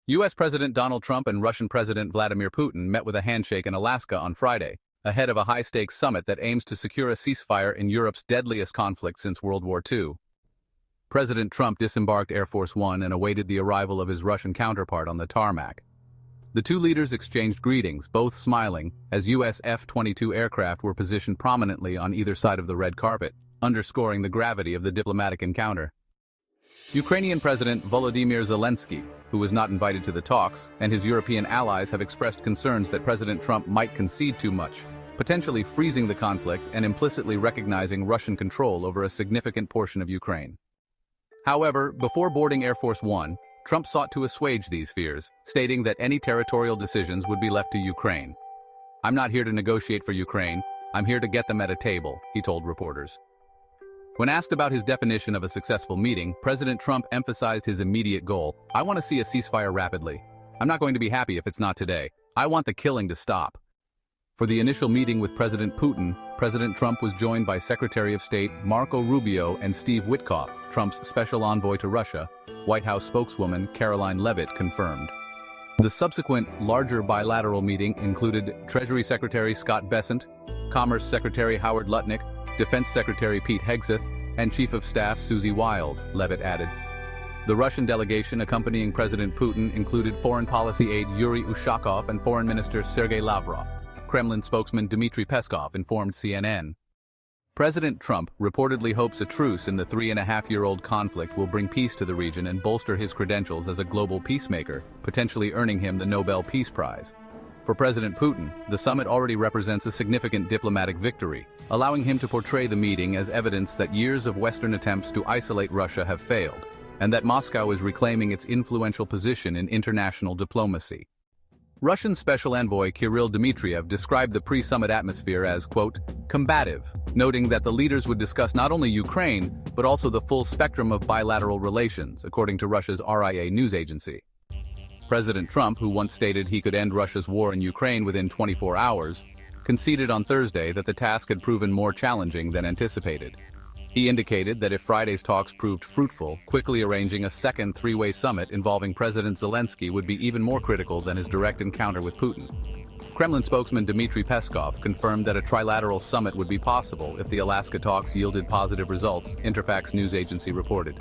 U.S. President Donald Trump and Russian President Vladimir Putin met with a handshake in Alaska on Friday, ahead of a high-stakes summit that aims to secure a ceasefire in Europe's deadliest conflict since World War II. President Trump disembarked Air Force One and awaited the arrival of his Russian counterpart on the tarmac. The two leaders exchanged greetings, both smiling, as U.S. F-22 aircraft were positioned prominently on either side of the red carpet, underscoring the gravity of the diplomatic encounter. Ukrainian President Volodymyr Zelensky, who was not invited to the talks, and his European allies have expressed concerns that President Trump might concede too much, potentially freezing the conflict and implicitly recognizing Russian control over a significant portion of Ukraine. However, before boarding Air Force One, Trump sought to assuage these fears, stating that any territorial decisions would be left to Ukraine. "I'm not here to negotiate for Ukraine, I'm here to get them at a table," he told reporters. When asked about his definition of a successful meeting, President Trump emphasized his immediate goal: "I want to see a ceasefire rapidly. I'm not going to be happy if it's not today. I want the killing to stop." For the initial meeting with President Putin, President Trump was joined by Secretary of State Marco Rubio and Steve Witkoff, Trump's special envoy to Russia. White House spokeswoman Caroline Leavitt confirmed. The subsequent, larger bilateral meeting included Treasury Secretary Scott Bessent, Commerce Secretary Howard Lutnick, Defense Secretary Pete Hegseth, and Chief of Staff Susie Wiles, Leavitt added. The Russian delegation accompanying President Putin included Foreign Policy aide Yuri Ushakov and Foreign Minister Sergei Lavrov. Kremlin spokesman Dmitry Peskov informed CNN. President Trump reportedly hopes a truce in the 3.5-year-old conflict will bring peace to the region and bolster his credentials as a global peacemaker, potentially earning him the Nobel Peace Prize. For President Putin, the summit already represents a significant diplomatic victory, allowing him to portray the meeting as evidence that years of Western attempts to isolate Russia have failed, and that Moscow is reclaiming its influential position in international diplomacy. Russian Special Envoy Kirill Dmitriev described the pre-summit atmosphere as, quote, combative, noting that the leaders would discuss not only Ukraine, but also the full spectrum of bilateral relations, according to Russia's RIA news agency. President Trump, who once stated he could end Russia's war in Ukraine within 24 hours, conceded on Thursday that the task had proven more challenging than anticipated. He indicated that if Friday's talks proved fruitful, quickly arranging a second three-way summit involving President Zelensky would be even more critical than his direct encounter with Putin. Kremlin spokesman Dmitry Peskov confirmed that a trilateral summit would be possible if the Alaska talks yielded positive results, Interfax news agency reported.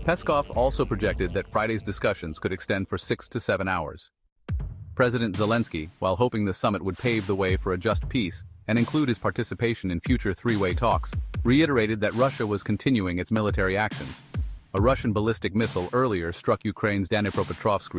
Peskov also projected that Friday's discussions could extend for 6 to 7 hours. President Zelensky, while hoping the summit would pave the way for a just peace and include his participation in future three-way talks, reiterated that Russia was continuing its military actions. A Russian ballistic missile earlier struck Ukraine's Dnipropetrovsk region.